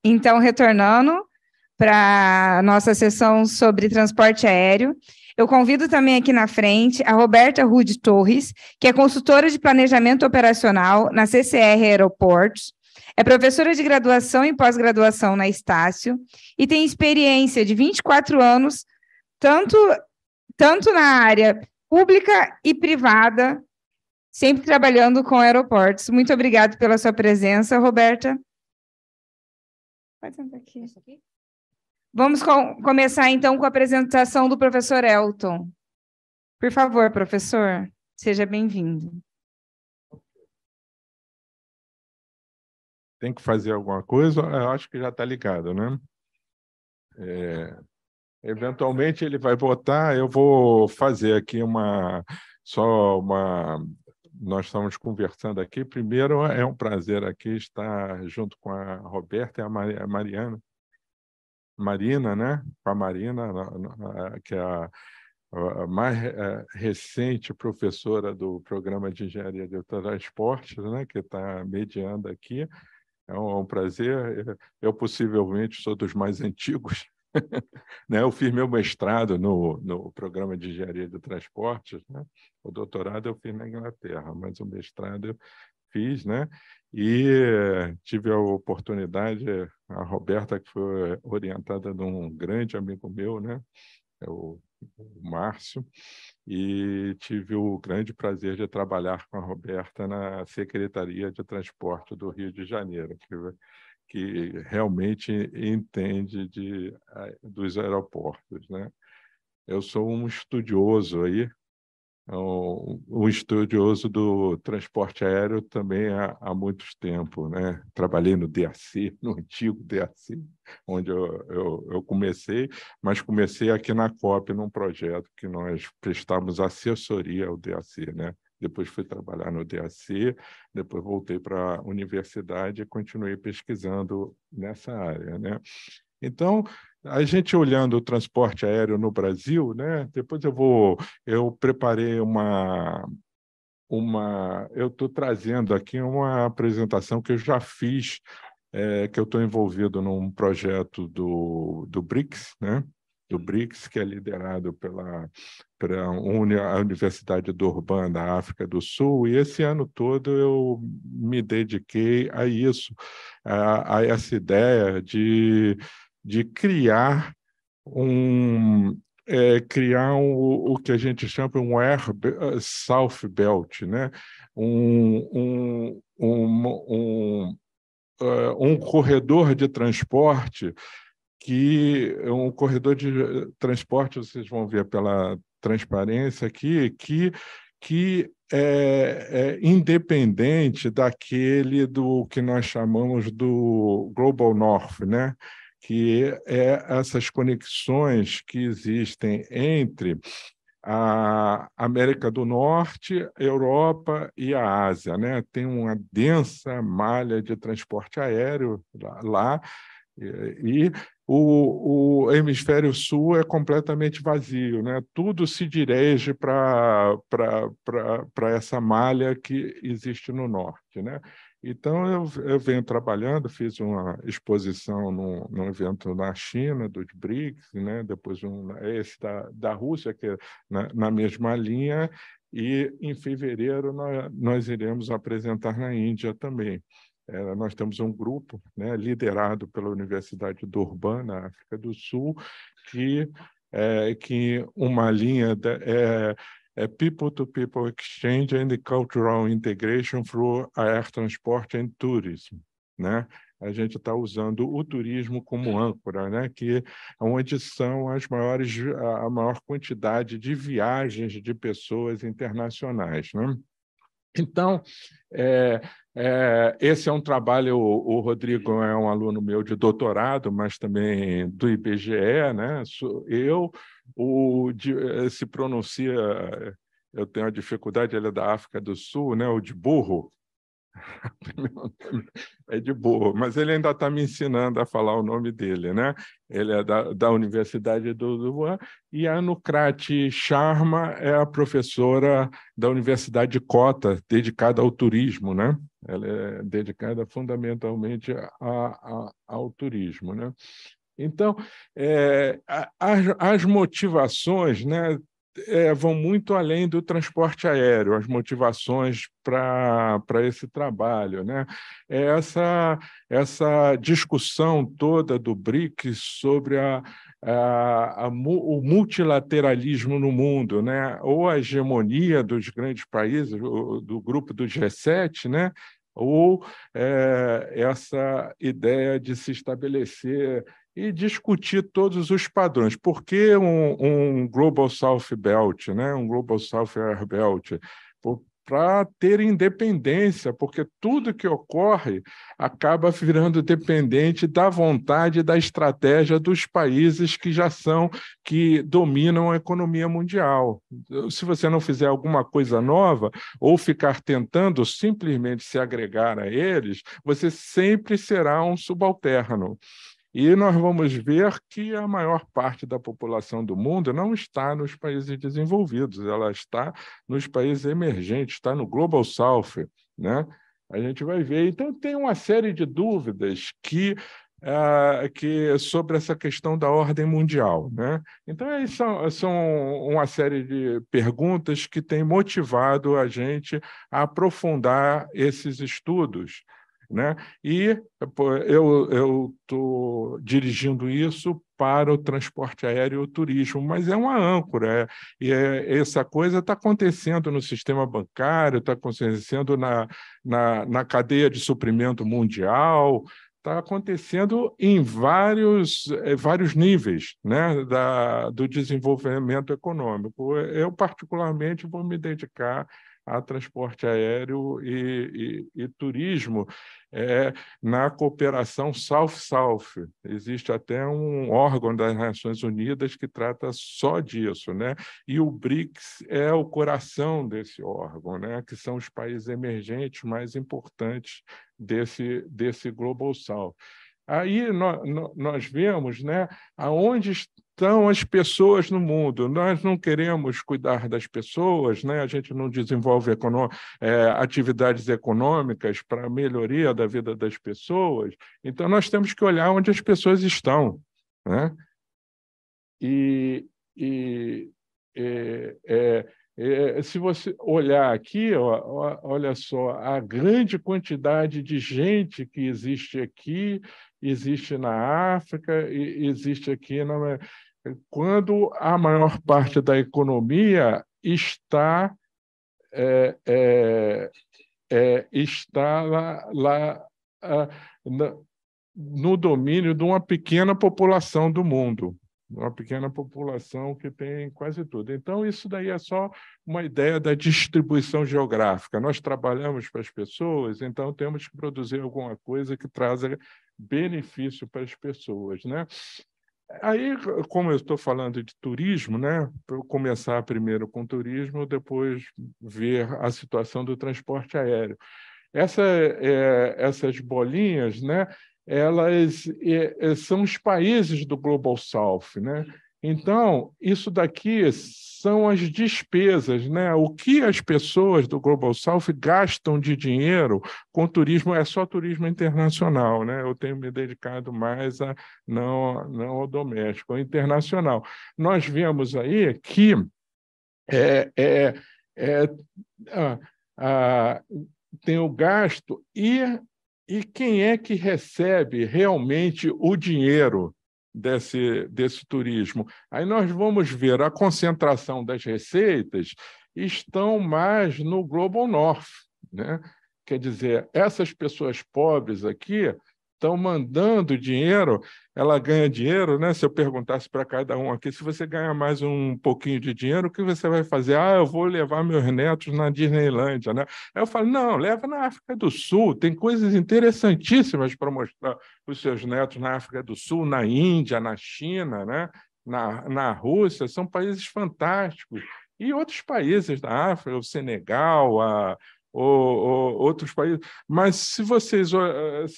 Então, retornando para a nossa sessão sobre transporte aéreo, eu convido também aqui na frente a Roberta Rude Torres, que é consultora de planejamento operacional na CCR Aeroportos, é professora de graduação e pós-graduação na Estácio e tem experiência de 24 anos, tanto na área pública e privada, sempre trabalhando com aeroportos. Muito obrigada pela sua presença, Roberta. Pode sentar aqui. Vamos começar, então, com a apresentação do professor Elton. Por favor, professor, seja bem-vindo. Tem que fazer alguma coisa? Eu acho que já está ligado, né? Eventualmente ele vai votar, eu vou fazer aqui Nós estamos conversando aqui. Primeiro, é um prazer aqui estar junto com a Roberta e a Marina, né? Com a Marina, que é a mais recente professora do Programa de Engenharia de Transportes, né? Que está mediando aqui. É um prazer. Eu possivelmente sou dos mais antigos. Né? Eu fiz meu mestrado no Programa de Engenharia de Transportes, né? O doutorado eu fiz na Inglaterra, mas o mestrado eu fiz, né? E tive a oportunidade, a Roberta, que foi orientada de um grande amigo meu, né? O Márcio, e tive o grande prazer de trabalhar com a Roberta na Secretaria de Transporte do Rio de Janeiro, que realmente entende dos aeroportos, né? Eu sou um estudioso aí, um estudioso do transporte aéreo também há muito tempo, né? Trabalhei no DAC, no antigo DAC, onde eu comecei, mas comecei aqui na COP, num projeto que nós prestamos assessoria ao DAC, né? Depois fui trabalhar no DAC, depois voltei para a universidade e continuei pesquisando nessa área, né? Então, a gente olhando o transporte aéreo no Brasil, né? Depois eu preparei eu estou trazendo aqui uma apresentação que eu já fiz, que eu estou envolvido num projeto do BRICS, né? Do BRICS, que é liderado pela a Universidade Durban da África do Sul, e esse ano todo eu me dediquei a isso, a essa ideia de criar o que a gente chama um Air South Belt, né? Um corredor de transporte vocês vão ver pela transparência aqui, que é independente daquele do que nós chamamos do Global North, né? Que é essas conexões que existem entre a América do Norte, Europa e a Ásia, né? Tem uma densa malha de transporte aéreo lá, e o hemisfério sul é completamente vazio, né? Tudo se dirige para essa malha que existe no norte, né? Então, eu venho trabalhando, fiz uma exposição num evento na China, dos BRICS, né? Depois esse da Rússia, que é na mesma linha, e em fevereiro nós iremos apresentar na Índia também. Nós temos um grupo, né, liderado pela Universidade Durban, na África do Sul, que uma linha People-to-People Exchange and Cultural Integration through Air Transport and Tourism, né? A gente está usando o turismo como âncora, né? Que é onde são a maior quantidade de viagens de pessoas internacionais, né? Então, esse é um trabalho, o Rodrigo é um aluno meu de doutorado, mas também do IBGE, né? Se pronuncia, eu tenho a dificuldade, ele é da África do Sul, né? O de burro. É de burro, mas ele ainda está me ensinando a falar o nome dele, né? Ele é da Universidade do Durban, e a Nukrati Sharma é a professora da Universidade de Kota, dedicada ao turismo, né? ela é dedicada fundamentalmente ao turismo, né? Então, as motivações, né, vão muito além do transporte aéreo, as motivações para esse trabalho, né? Essa discussão toda do BRICS sobre o multilateralismo no mundo, né? Ou a hegemonia dos grandes países, do grupo do G7, né? Ou essa ideia de se estabelecer e discutir todos os padrões. Por que um Global South Belt, né? Um Global South Air Belt? Para ter independência, porque tudo que ocorre acaba virando dependente da vontade e da estratégia dos países que dominam a economia mundial. Se você não fizer alguma coisa nova ou ficar tentando simplesmente se agregar a eles, você sempre será um subalterno. E nós vamos ver que a maior parte da população do mundo não está nos países desenvolvidos, ela está nos países emergentes, está no Global South, né? A gente vai ver. Então, tem uma série de dúvidas que sobre essa questão da ordem mundial, né? Então, aí são uma série de perguntas que têm motivado a gente a aprofundar esses estudos, né? E eu estou dirigindo isso para o transporte aéreo e o turismo, mas é uma âncora, e essa coisa está acontecendo no sistema bancário, está acontecendo na cadeia de suprimento mundial, está acontecendo em vários níveis, né, do desenvolvimento econômico. Eu, particularmente, vou me dedicar a transporte aéreo e turismo na cooperação South-South. Existe até um órgão das Nações Unidas que trata só disso, né? E o BRICS é o coração desse órgão, né? Que são os países emergentes mais importantes desse Global South. Aí nós vemos, né, aonde estão as pessoas no mundo. Nós não queremos cuidar das pessoas, né? A gente não desenvolve atividades econômicas para a melhoria da vida das pessoas. Então, nós temos que olhar onde as pessoas estão, né? Se você olhar aqui, olha só, a grande quantidade de gente que existe aqui, existe na África, existe aqui quando a maior parte da economia está lá no domínio de uma pequena população do mundo. Uma pequena população que tem quase tudo. Então, isso daí é só uma ideia da distribuição geográfica. Nós trabalhamos para as pessoas, então temos que produzir alguma coisa que traga benefício para as pessoas, né? Aí, como eu estou falando de turismo, né? Para eu começar primeiro com turismo, depois ver a situação do transporte aéreo. Essas bolinhas, né? Elas são os países do Global South, né? Então, isso daqui são as despesas, né? O que as pessoas do Global South gastam de dinheiro com turismo, é só turismo internacional, né? Eu tenho me dedicado mais não ao doméstico, ao internacional. Nós vemos aí que tem o gasto e quem é que recebe realmente o dinheiro desse turismo? Aí nós vamos ver a concentração das receitas estão mais no Global North, né? Quer dizer, essas pessoas pobres aqui estão mandando dinheiro, ela ganha dinheiro, né? Se eu perguntasse para cada um aqui, se você ganha mais um pouquinho de dinheiro, o que você vai fazer? Eu vou levar meus netos na Disneylândia, né? Aí eu falo, não, leva na África do Sul, tem coisas interessantíssimas para mostrar para os seus netos na África do Sul, na Índia, na China, né? Na Rússia, são países fantásticos. E outros países da África, o Senegal, outros países, mas se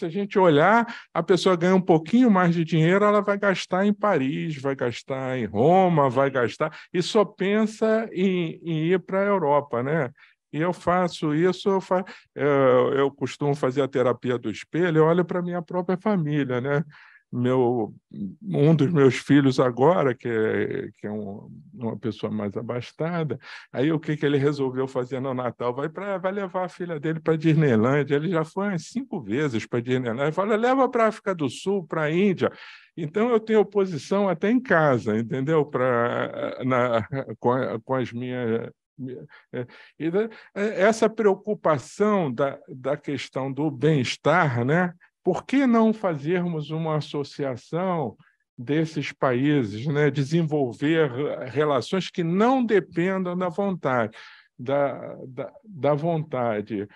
a gente olhar, a pessoa ganha um pouquinho mais de dinheiro, ela vai gastar em Paris, vai gastar em Roma, vai gastar, e só pensa em ir para a Europa, né? E eu faço isso, eu costumo fazer a terapia do espelho, eu olho para a minha própria família, né? Um dos meus filhos agora, que é uma pessoa mais abastada, aí o que ele resolveu fazer no Natal? Vai levar a filha dele para a Disneylândia. Ele já foi umas 5 vezes para a Disneylândia. Fala, leva para a África do Sul, para a Índia. Então, eu tenho oposição até em casa, entendeu? Com as minhas... E essa preocupação da questão do bem-estar, né? Por que não fazermos uma associação desses países, né? Desenvolver relações que não dependam da vontade, da vontade.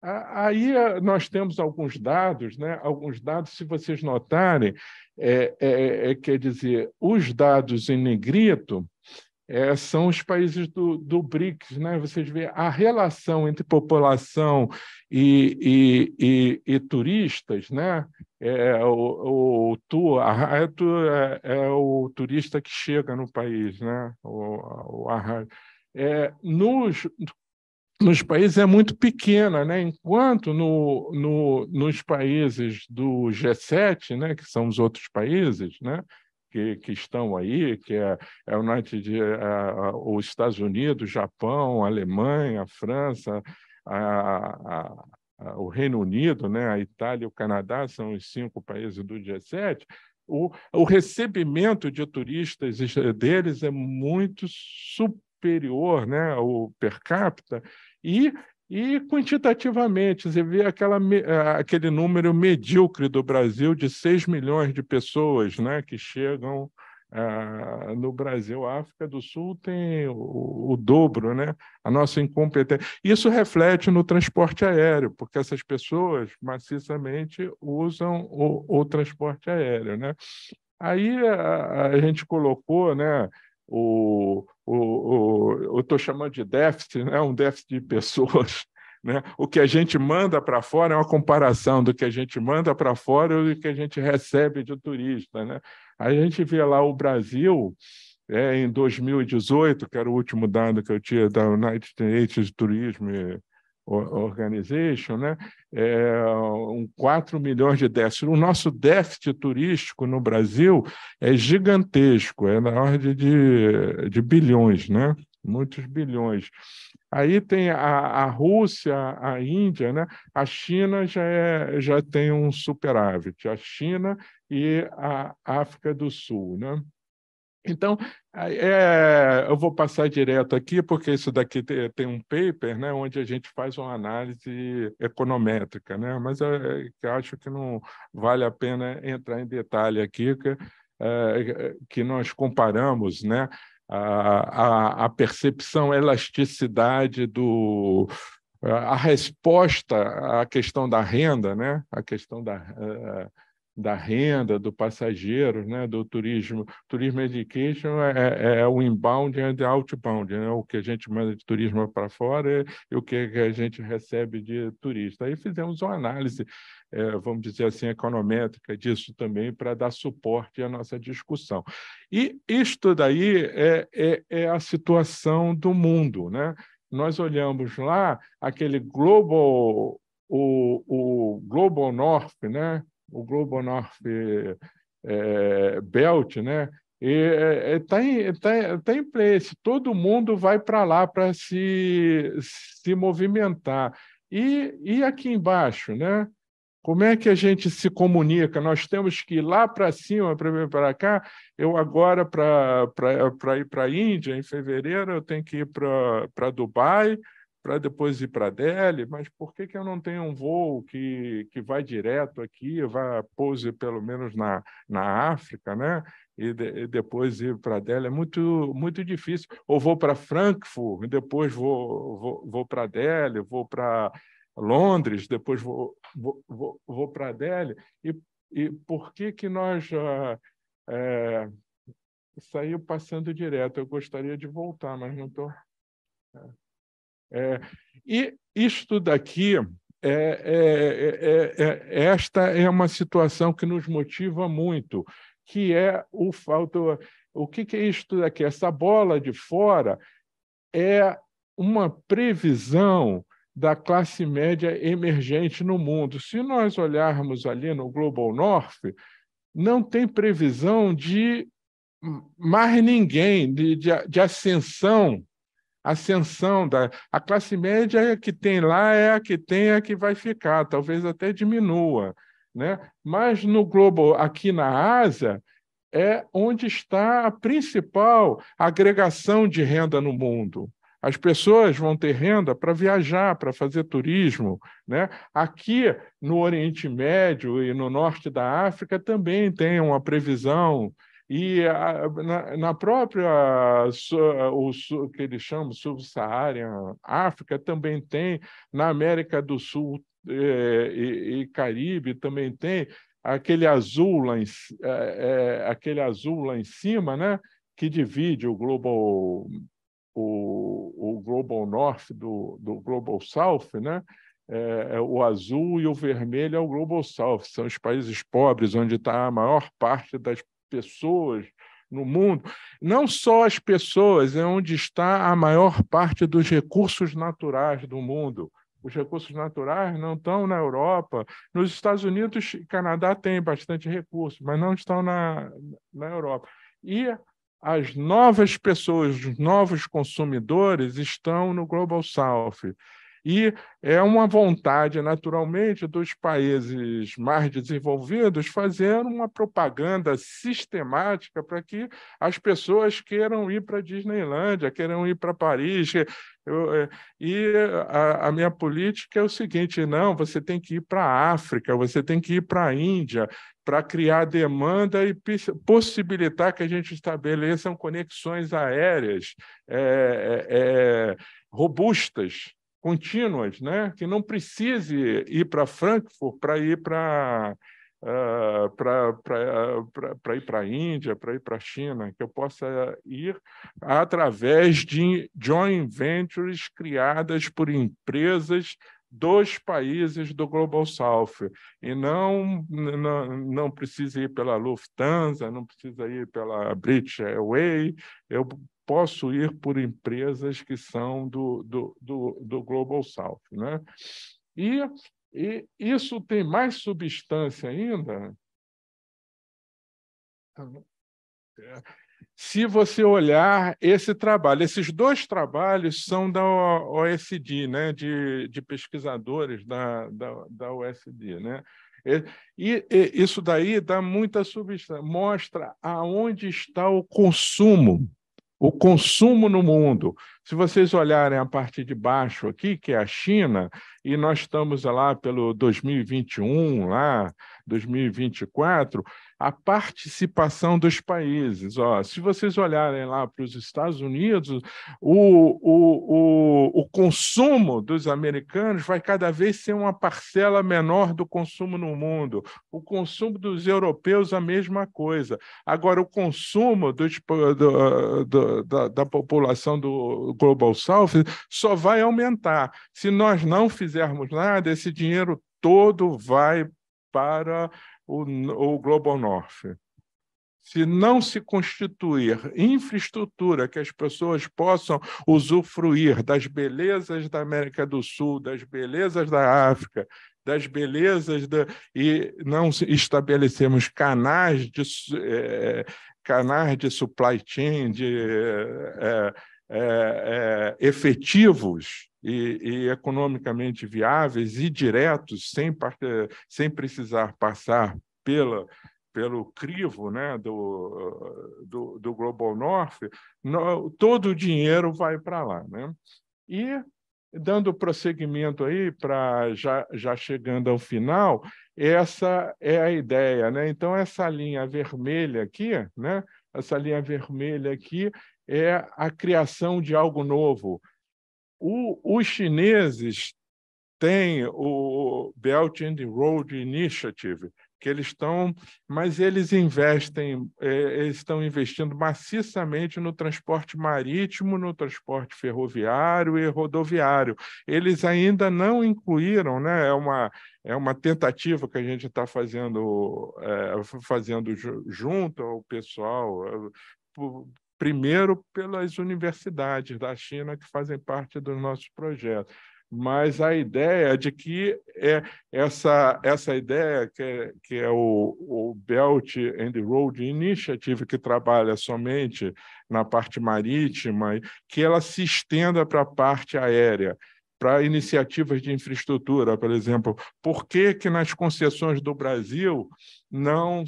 Aí nós temos alguns dados, né? Alguns dados, se vocês notarem, quer dizer, os dados em negrito são os países do BRICS, né? Vocês veem a relação entre população e turistas, né? O turista que chega no país, né? Nos países é muito pequena, né? Enquanto nos países do G7, né? Que são os outros países, né? Que estão aí, que é os Estados Unidos, Japão, Alemanha, França, o Reino Unido, né? A Itália e o Canadá são os 5 países do G7. O recebimento de turistas deles é muito superior, né, ao per capita, e quantitativamente, você vê aquele número medíocre do Brasil de 6 milhões de pessoas, né, que chegam no Brasil. A África do Sul tem o dobro, né? A nossa incompetência. Isso reflete no transporte aéreo, porque essas pessoas maciçamente usam o transporte aéreo, né? Aí a gente colocou, né, eu estou chamando de déficit, né, um déficit de pessoas. Né? O que a gente manda para fora é uma comparação do que a gente manda para fora e do que a gente recebe de turista. Né? Aí a gente vê lá o Brasil, em 2018, que era o último dado que eu tinha da United Nations Tourism Organization, né? 4 milhões de déficit. O nosso déficit turístico no Brasil é gigantesco, é na ordem de bilhões, né? Muitos bilhões. Aí tem a Rússia, a Índia, né? A China já tem um superávit, a China e a África do Sul, né? Então, eu vou passar direto aqui, porque isso daqui tem um paper, né, onde a gente faz uma análise econométrica, né, mas eu acho que não vale a pena entrar em detalhe aqui, que nós comparamos, né, a percepção, a elasticidade a resposta à questão da renda, né, a questão da renda, do passageiro, né, do turismo. Turismo education é o inbound e o outbound, né, o que a gente manda de turismo para fora e o que a gente recebe de turista. Aí fizemos uma análise, vamos dizer assim, econométrica disso também, para dar suporte à nossa discussão. E isto daí é a situação do mundo, né? Nós olhamos lá aquele o Global North, né? O Global North Belt, né? E tá em place. Todo mundo vai para lá para se movimentar. E aqui embaixo, né? Como é que a gente se comunica? Nós temos que ir lá para cima para vir para cá. Eu agora, para ir para a Índia, em fevereiro, eu tenho que ir para Dubai, para depois ir para Delhi, mas por que eu não tenho um voo que vai direto aqui, vai pouse pelo menos na África, né? E depois ir para Delhi? É muito, muito difícil. Ou vou para Frankfurt, e depois vou para Delhi, vou para Londres, depois vou para Delhi. E por que nós saiu passando direto? Eu gostaria de voltar, mas não estou... E isto daqui, esta é uma situação que nos motiva muito, que é o que é isto daqui? Essa bola de fora é uma previsão da classe média emergente no mundo. Se nós olharmos ali no Global North, não tem previsão de mais ninguém, de ascensão. A classe média que tem lá é a que tem, é a que vai ficar, talvez até diminua, né? Mas no Global, aqui na Ásia, é onde está a principal agregação de renda no mundo. As pessoas vão ter renda para viajar, para fazer turismo, né? Aqui no Oriente Médio e no norte da África também tem uma previsão. E na própria, o que eles chamam Sub-Saharan África, também tem, na América do Sul e Caribe também tem, aquele azul aquele azul lá em cima, né, que divide o Global North do Global South, né? O azul e o vermelho é o Global South, são os países pobres, onde está a maior parte das pessoas no mundo. Não só as pessoas, é onde está a maior parte dos recursos naturais do mundo. Os recursos naturais não estão na Europa. Nos Estados Unidos e Canadá tem bastante recursos, mas não estão na Europa. E as novas pessoas, os novos consumidores estão no Global South. E é uma vontade, naturalmente, dos países mais desenvolvidos fazer uma propaganda sistemática para que as pessoas queiram ir para a Disneylândia, queiram ir para Paris. E a minha política é o seguinte: não, você tem que ir para a África, você tem que ir para a Índia, para criar demanda e possibilitar que a gente estabeleçam conexões aéreas robustas, contínuas, né? Que não precise ir para Frankfurt para ir para ir para a Índia, para ir para a China, que eu possa ir através de joint ventures criadas por empresas dos países do Global South, e não precisa ir pela Lufthansa, não precisa ir pela British Airways, eu posso ir por empresas que são do Global South, né? E isso tem mais substância ainda se você olhar esse trabalho. Esses dois trabalhos são da OSD, né? de pesquisadores da OSD, né? E isso daí dá muita substância, mostra aonde está o consumo no mundo. Se vocês olharem a parte de baixo aqui, que é a China, e nós estamos lá pelo 2021, lá, 2024, a participação dos países. Se vocês olharem lá para os Estados Unidos, o consumo dos americanos vai cada vez ser uma parcela menor do consumo no mundo. O consumo dos europeus, a mesma coisa. Agora, o consumo da população do Global South só vai aumentar. Se nós não fizermos nada, esse dinheiro todo vai para o Global North. Se não se constituir infraestrutura que as pessoas possam usufruir das belezas da América do Sul, das belezas da África, das belezas e não estabelecemos canais de supply chain, efetivos e economicamente viáveis e diretos, sem precisar passar pelo crivo, né, do Global North, todo o dinheiro vai para lá, né? E, dando prosseguimento aí, já chegando ao final, essa é a ideia, né? Então, essa linha vermelha aqui, né? Essa linha vermelha aqui é a criação de algo novo. Os chineses têm o Belt and Road Initiative, que mas eles estão investindo maciçamente no transporte marítimo, no transporte ferroviário e rodoviário. Eles ainda não incluíram, né? É uma tentativa que a gente está fazendo junto ao pessoal, primeiro pelas universidades da China que fazem parte dos nossos projetos. Mas a ideia de que essa ideia que é o Belt and Road Initiative, que trabalha somente na parte marítima, que ela se estenda para a parte aérea, para iniciativas de infraestrutura, por exemplo. Por que nas concessões do Brasil não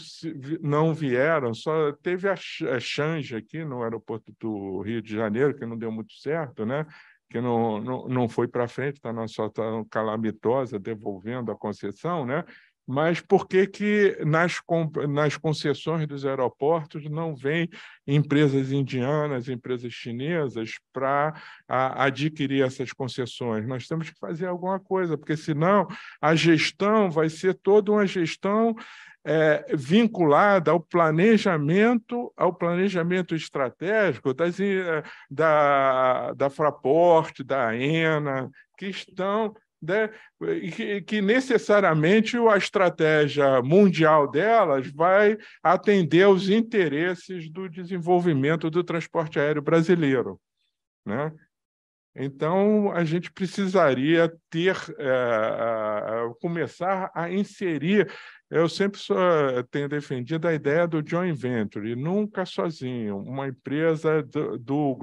vieram? Só teve a Change aqui no aeroporto do Rio de Janeiro, que não deu muito certo, né? Que não foi para frente, está na situação calamitosa, devolvendo a concessão, né? Mas por que nas concessões dos aeroportos não vêm empresas indianas, empresas chinesas para adquirir essas concessões? Nós temos que fazer alguma coisa, porque senão a gestão vai ser toda uma gestão vinculada ao planejamento estratégico da Fraport, da AENA, que estão... que necessariamente a estratégia mundial delas vai atender aos interesses do desenvolvimento do transporte aéreo brasileiro, né? Então, a gente precisaria começar a inserir... Eu sempre tenho defendido a ideia do joint venture, nunca sozinho, uma empresa do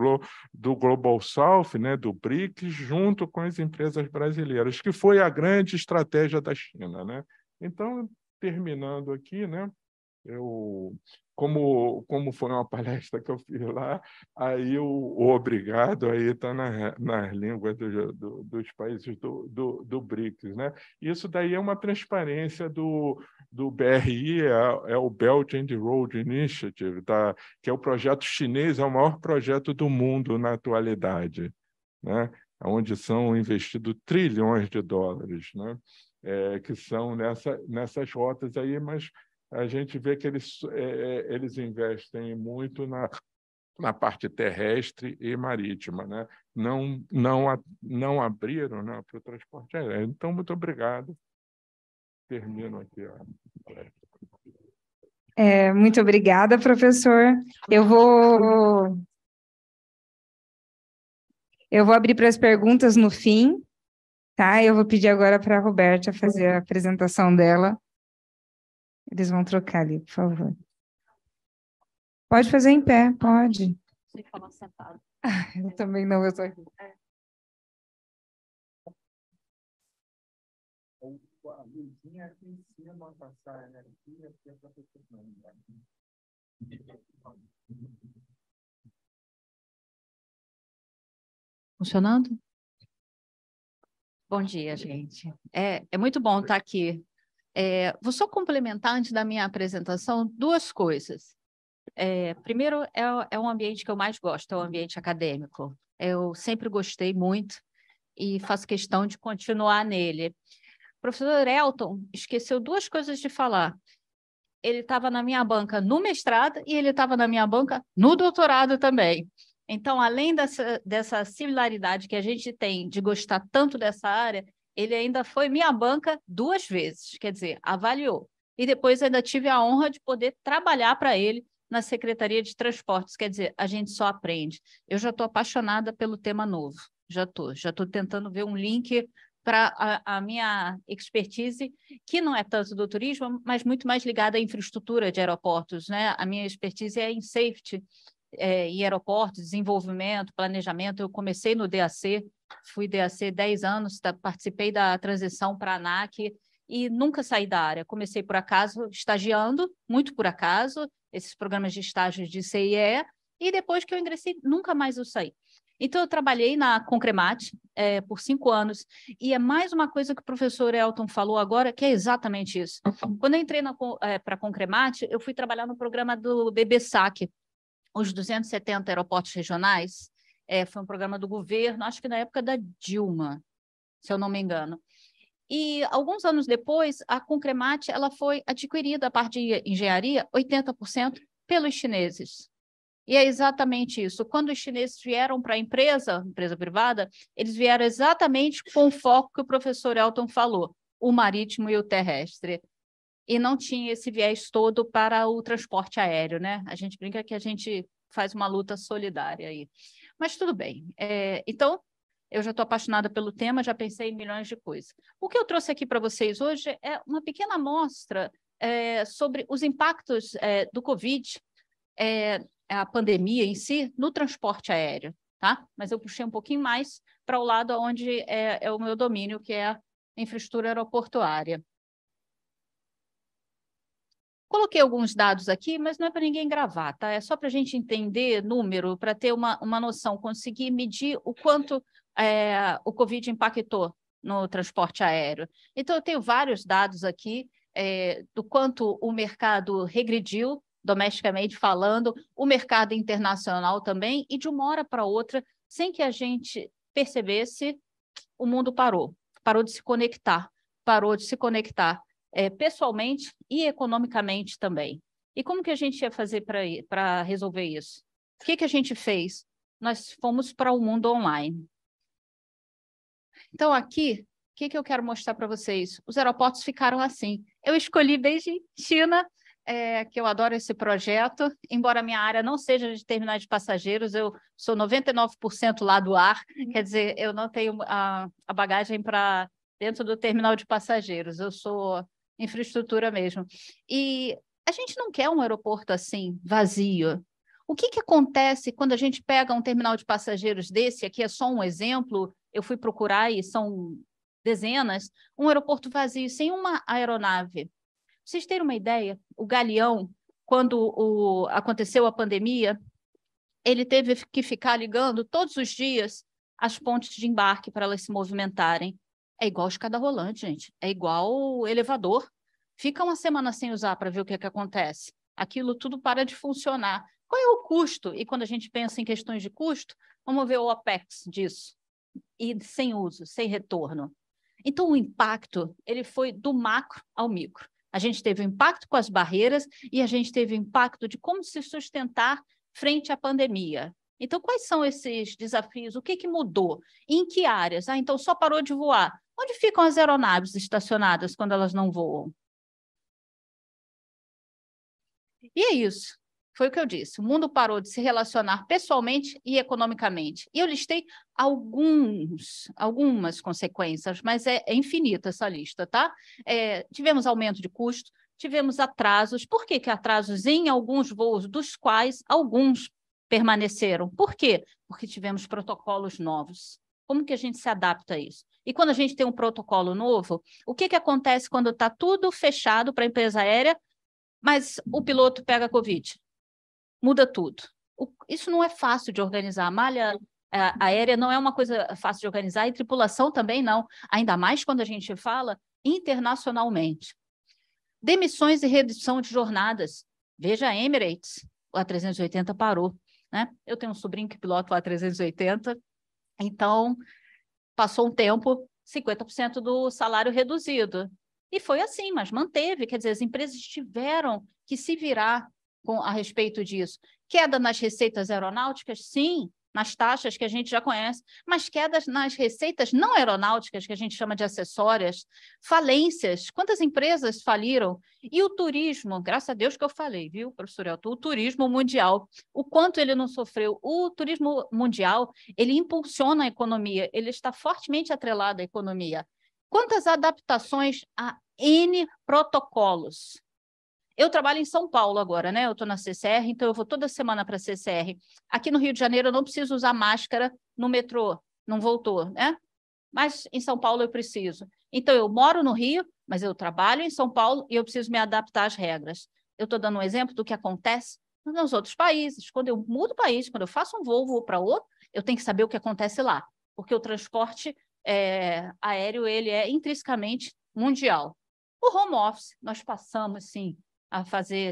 Global South, né, do BRICS, junto com as empresas brasileiras, que foi a grande estratégia da China, né? Então, terminando aqui, né, como foi uma palestra que eu fiz lá, aí o obrigado aí está nas línguas dos países do BRICS, né? Isso daí é uma transparência do BRI, é o Belt and Road Initiative, que é o projeto chinês, é o maior projeto do mundo na atualidade, né? Onde são investidos trilhões de dólares, né? Que são nessas rotas aí, mas a gente vê que eles investem muito na parte terrestre e marítima, né? Não abriram, né, para o transporte aéreo. Então, muito obrigado. Termino aqui a palestra. Muito obrigada, professor. Eu vou abrir para as perguntas no fim, tá? Eu vou pedir agora para a Roberta fazer a apresentação dela. Eles vão trocar ali, por favor. Pode fazer em pé, pode. Você falar sentado. Eu também não, eu estou aqui. A luzinha aqui em cima, passar a energia, porque a professora não vai. Funcionando? Bom dia, gente. É muito bom estar aqui. Vou só complementar, antes da minha apresentação, duas coisas. Primeiro, é um ambiente que eu mais gosto, é o ambiente acadêmico. Eu sempre gostei muito e faço questão de continuar nele. O professor Elton esqueceu duas coisas de falar. Ele estava na minha banca no mestrado e ele estava na minha banca no doutorado também. Então, além dessa similaridade que a gente tem de gostar tanto dessa área, ele ainda foi minha banca 2 vezes, quer dizer, avaliou. E depois ainda tive a honra de poder trabalhar para ele na Secretaria de Transportes, quer dizer, a gente só aprende. Eu já estou apaixonada pelo tema novo, já estou tentando ver um link para a minha expertise, que não é tanto do turismo, mas muito mais ligada à infraestrutura de aeroportos, né? A minha expertise é em safety, em aeroportos, desenvolvimento, planejamento. Eu comecei no DAC, fui DAC 10 anos, participei da transição para a ANAC e nunca saí da área. Comecei por acaso, estagiando, muito por acaso, esses programas de estágios de CIE, e depois que eu ingressei, nunca mais eu saí. Então, eu trabalhei na Concremat por 5 anos, e é mais uma coisa que o professor Elton falou agora, que é exatamente isso. Quando eu entrei para a Concremat, eu fui trabalhar no programa do BBSAC, os 270 aeroportos regionais. Foi um programa do governo, acho que na época da Dilma, se eu não me engano. E alguns anos depois, a Concremat ela foi adquirida, a parte de engenharia, 80% pelos chineses. E é exatamente isso. Quando os chineses vieram para a empresa privada, eles vieram exatamente com o foco que o professor Elton falou, o marítimo e o terrestre. E não tinha esse viés todo para o transporte aéreo, né? A gente brinca que a gente faz uma luta solidária aí. Mas tudo bem. Então, eu já estou apaixonada pelo tema, já pensei em milhões de coisas. O que eu trouxe aqui para vocês hoje é uma pequena amostra sobre os impactos do Covid, a pandemia em si, no transporte aéreo, tá? Mas eu puxei um pouquinho mais para o lado onde é o meu domínio, que é a infraestrutura aeroportuária. Coloquei alguns dados aqui, mas não é para ninguém gravar, tá? É só para a gente entender número, para ter uma noção, conseguir medir o quanto o Covid impactou no transporte aéreo. Então, eu tenho vários dados aqui do quanto o mercado regrediu, domesticamente falando, o mercado internacional também, e de uma hora para outra, sem que a gente percebesse, o mundo parou de se conectar, pessoalmente e economicamente também. E como que a gente ia fazer para resolver isso? O que a gente fez? Nós fomos para o mundo online. Então, aqui, o que eu quero mostrar para vocês? Os aeroportos ficaram assim. Eu escolhi Beijing, China, que eu adoro esse projeto, embora a minha área não seja de terminais de passageiros, eu sou 99% lá do ar, quer dizer, eu não tenho a bagagem para dentro do terminal de passageiros, eu sou infraestrutura mesmo. E a gente não quer um aeroporto assim, vazio. O que acontece quando a gente pega um terminal de passageiros desse, aqui é só um exemplo, eu fui procurar e são dezenas, um aeroporto vazio, sem uma aeronave. Pra vocês terem uma ideia, o Galeão, quando aconteceu a pandemia, ele teve que ficar ligando todos os dias as pontes de embarque para elas se movimentarem. É igual escada rolante, gente. É igual o elevador. Fica uma semana sem usar para ver o que acontece. Aquilo tudo para de funcionar. Qual é o custo? E quando a gente pensa em questões de custo, vamos ver o OPEX disso. E sem uso, sem retorno. Então, o impacto ele foi do macro ao micro. A gente teve o impacto com as barreiras e a gente teve o impacto de como se sustentar frente à pandemia. Então, quais são esses desafios? O que mudou? Em que áreas? Então, só parou de voar. Onde ficam as aeronaves estacionadas quando elas não voam? E é isso. Foi o que eu disse. O mundo parou de se relacionar pessoalmente e economicamente. E eu listei algumas consequências, mas é infinita essa lista, tá? Tivemos aumento de custo, tivemos atrasos. Por que atrasos em alguns voos, dos quais alguns permaneceram? Por quê? Porque tivemos protocolos novos. Como que a gente se adapta a isso? E quando a gente tem um protocolo novo, o que acontece quando está tudo fechado para a empresa aérea, mas o piloto pega Covid? Muda tudo. Isso não é fácil de organizar. A malha aérea não é uma coisa fácil de organizar e tripulação também não. Ainda mais quando a gente fala internacionalmente. Demissões e redução de jornadas. Veja a Emirates, o A380 parou. Né? Eu tenho um sobrinho que pilota o A380, então passou um tempo, 50% do salário reduzido. E foi assim, mas manteve. Quer dizer, as empresas tiveram que se virar a respeito disso. Queda nas receitas aeronáuticas, sim, nas taxas que a gente já conhece, mas quedas nas receitas não aeronáuticas, que a gente chama de acessórias, falências. Quantas empresas faliram? E o turismo, graças a Deus que eu falei, viu, professor Elton? O turismo mundial, o quanto ele não sofreu. O turismo mundial, ele impulsiona a economia, ele está fortemente atrelado à economia. Quantas adaptações a N protocolos? Eu trabalho em São Paulo agora, né? Eu estou na CCR, então eu vou toda semana para a CCR. Aqui no Rio de Janeiro eu não preciso usar máscara no metrô, não voltou, né? Mas em São Paulo eu preciso. Então eu moro no Rio, mas eu trabalho em São Paulo e eu preciso me adaptar às regras. Eu estou dando um exemplo do que acontece nos outros países. Quando eu mudo o país, quando eu faço um voo para outro, eu tenho que saber o que acontece lá, porque o transporte aéreo ele é intrinsecamente mundial. O home office, nós passamos, sim, a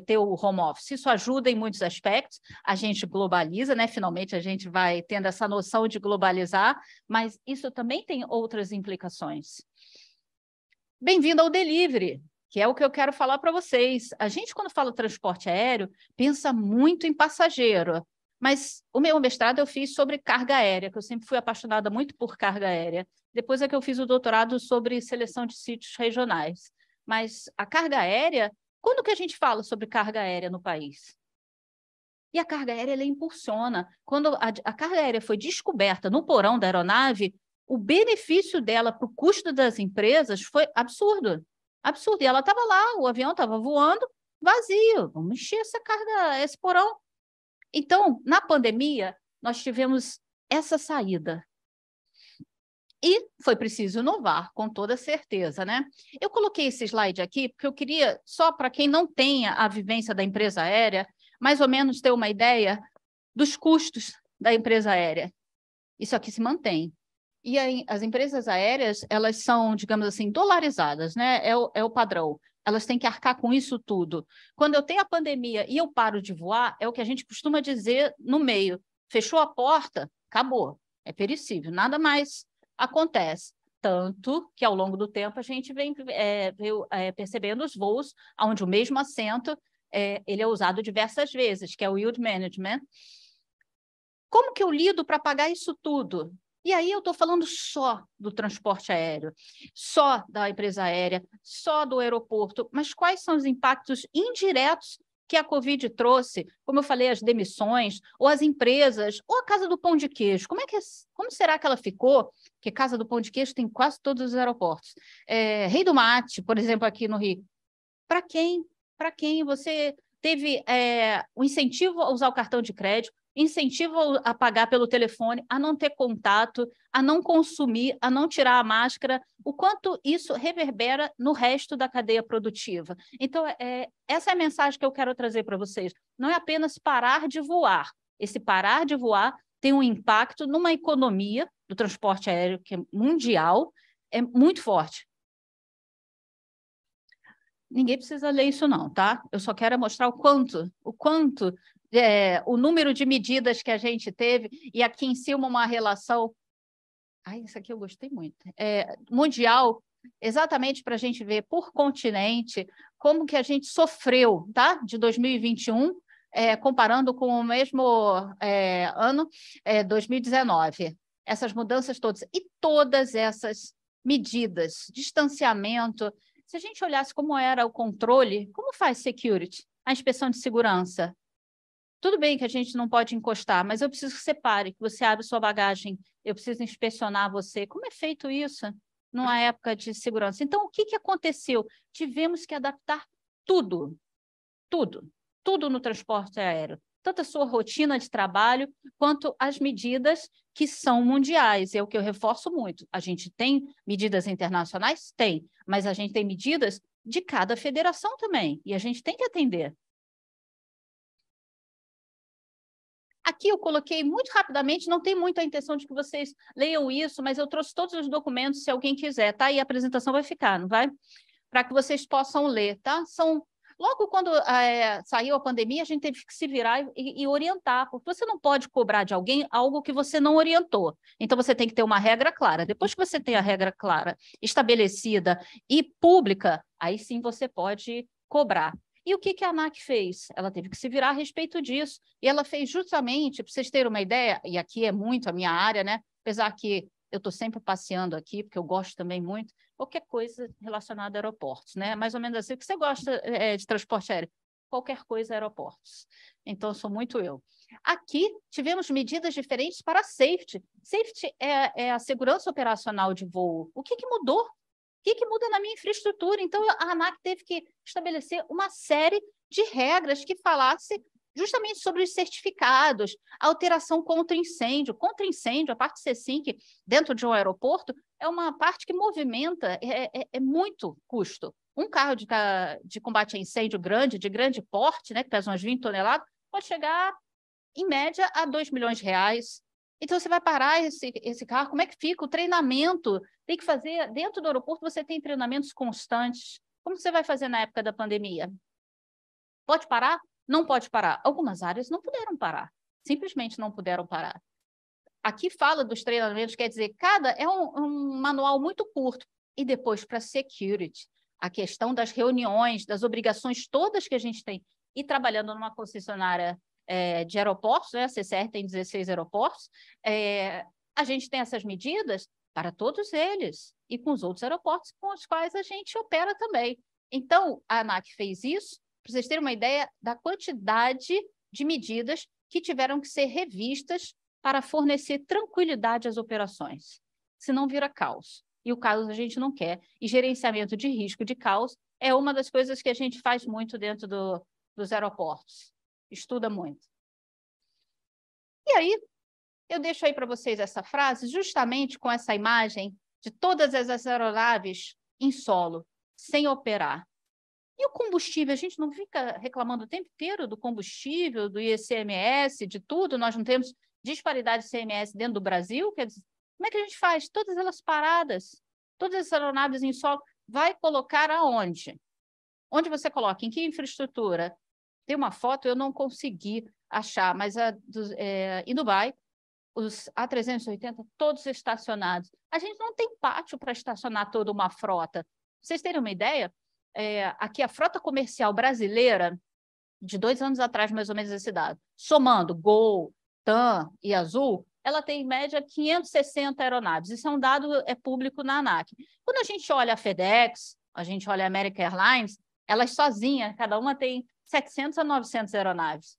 ter o home office. Isso ajuda em muitos aspectos, a gente globaliza, né? Finalmente a gente vai tendo essa noção de globalizar, mas isso também tem outras implicações. Bem-vindo ao delivery, que é o que eu quero falar para vocês. A gente, quando fala transporte aéreo, pensa muito em passageiro, mas o meu mestrado eu fiz sobre carga aérea, que eu sempre fui apaixonada muito por carga aérea. Depois é que eu fiz o doutorado sobre seleção de sítios regionais. Mas a carga aérea, quando que a gente fala sobre carga aérea no país? E a carga aérea, ela impulsiona. Quando a carga aérea foi descoberta no porão da aeronave, o benefício dela para o custo das empresas foi absurdo. Absurdo. E ela estava lá, o avião estava voando vazio. Vamos encher essa carga, esse porão. Então, na pandemia, nós tivemos essa saída. E foi preciso inovar, com toda certeza, né? Eu coloquei esse slide aqui porque eu queria, só para quem não tenha a vivência da empresa aérea, mais ou menos ter uma ideia dos custos da empresa aérea. Isso aqui se mantém. E aí, as empresas aéreas, elas são, digamos assim, dolarizadas, né? É o padrão. Elas têm que arcar com isso tudo. Quando eu tenho a pandemia e eu paro de voar, é o que a gente costuma dizer no meio. Fechou a porta, acabou. É perecível, nada mais acontece. Tanto que, ao longo do tempo, a gente vem percebendo os voos onde o mesmo assento ele é usado diversas vezes, que é o yield management. Como que eu lido para pagar isso tudo? E aí eu estou falando só do transporte aéreo, só da empresa aérea, só do aeroporto, mas quais são os impactos indiretos que a Covid trouxe? Como eu falei, as demissões, ou as empresas, ou a Casa do Pão de Queijo. Como será que ela ficou? Porque Casa do Pão de Queijo tem quase todos os aeroportos. Rei do Mate, por exemplo, aqui no Rio. Para quem? Para quem? Você teve o incentivo a usar o cartão de crédito, incentivo a pagar pelo telefone, a não ter contato, a não consumir, a não tirar a máscara, o quanto isso reverbera no resto da cadeia produtiva. Então, essa é a mensagem que eu quero trazer para vocês. Não é apenas parar de voar. Esse parar de voar tem um impacto numa economia do transporte aéreo que é mundial, é muito forte. Ninguém precisa ler isso não, tá? Eu só quero mostrar o quanto o número de medidas que a gente teve, e aqui em cima uma relação, isso aqui eu gostei muito, mundial, exatamente para a gente ver por continente como que a gente sofreu, tá? De 2021, comparando com o mesmo ano, 2019. Essas mudanças todas, e todas essas medidas, distanciamento. Se a gente olhasse como era o controle, como faz security, a inspeção de segurança? Tudo bem que a gente não pode encostar, mas eu preciso que você pare, que você abra sua bagagem, eu preciso inspecionar você. Como é feito isso numa época de segurança? Então, o que aconteceu? Tivemos que adaptar tudo no transporte aéreo. Tanto a sua rotina de trabalho, quanto as medidas que são mundiais. É o que eu reforço muito. A gente tem medidas internacionais? Tem. Mas a gente tem medidas de cada federação também. E a gente tem que atender. Aqui eu coloquei muito rapidamente, não tem muita intenção de que vocês leiam isso, mas eu trouxe todos os documentos, se alguém quiser, tá? E a apresentação vai ficar, não vai? Para que vocês possam ler, tá? Logo quando saiu a pandemia, a gente teve que se virar e orientar, porque você não pode cobrar de alguém algo que você não orientou. Então, você tem que ter uma regra clara. Depois que você tem a regra clara, estabelecida e pública, aí sim você pode cobrar. E o que a ANAC fez? Ela teve que se virar a respeito disso. E ela fez justamente, para vocês terem uma ideia, e aqui é muito a minha área, né? Apesar que eu estou sempre passeando aqui, porque eu gosto também muito, qualquer coisa relacionada a aeroportos, né? Mais ou menos assim, o que você gosta de transporte aéreo? Qualquer coisa aeroportos. Então, sou muito eu. Aqui, tivemos medidas diferentes para safety. Safety é a segurança operacional de voo. O que mudou? O que muda na minha infraestrutura? Então, a ANAC teve que estabelecer uma série de regras que falasse justamente sobre os certificados, a alteração contra incêndio. Contra incêndio, a parte C5 dentro de um aeroporto é uma parte que movimenta, é muito custo. Um carro de combate a incêndio grande, de grande porte, né, que pesa umas 20 toneladas, pode chegar, em média, a R$2 milhões. Então, você vai parar esse carro, como é que fica? O treinamento tem que fazer, dentro do aeroporto, você tem treinamentos constantes. Como você vai fazer na época da pandemia? Pode parar? Não pode parar. Algumas áreas não puderam parar, simplesmente não puderam parar. Aqui fala dos treinamentos, quer dizer, é um manual muito curto. E depois, para security, a questão das reuniões, das obrigações todas que a gente tem. E trabalhando numa concessionária de aeroportos, né? A CCR tem 16 aeroportos, a gente tem essas medidas para todos eles e com os outros aeroportos com os quais a gente opera também. Então, a ANAC fez isso, para vocês terem uma ideia da quantidade de medidas que tiveram que ser revistas para fornecer tranquilidade às operações. Senão vira caos. E o caos a gente não quer. E gerenciamento de risco de caos é uma das coisas que a gente faz muito dentro dos aeroportos. Estuda muito. E aí, eu deixo aí para vocês essa frase, justamente com essa imagem de todas as aeronaves em solo, sem operar. E o combustível? A gente não fica reclamando o tempo inteiro do combustível, do ICMS, de tudo? Nós não temos disparidade de ICMS dentro do Brasil? Quer dizer, como é que a gente faz? Todas elas paradas, todas as aeronaves em solo, vai colocar aonde? Onde você coloca? Em que infraestrutura? Tem uma foto, eu não consegui achar, mas em Dubai, os A380 todos estacionados. A gente não tem pátio para estacionar toda uma frota. Vocês terem uma ideia? Aqui a frota comercial brasileira, de 2 anos atrás, mais ou menos, esse dado, somando Gol, TAM e Azul, ela tem, em média, 560 aeronaves. Isso é um dado público na ANAC. Quando a gente olha a FedEx, a gente olha a American Airlines, elas sozinhas, cada uma tem 700 a 900 aeronaves.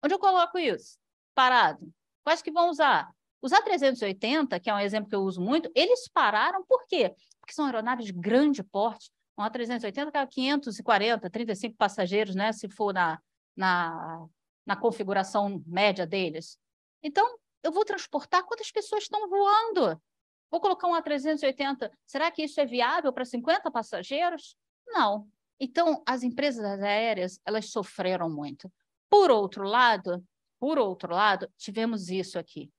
Onde eu coloco isso? Parado. Quais que vão usar? Os A380, que é um exemplo que eu uso muito, eles pararam por quê? Porque são aeronaves de grande porte. Um A380 cabe 540, 35 passageiros, né, se for na configuração média deles. Então, eu vou transportar quantas pessoas estão voando? Vou colocar um A380, será que isso é viável para 50 passageiros? Não. Então, as empresas aéreas, elas sofreram muito. Por outro lado, tivemos isso aqui.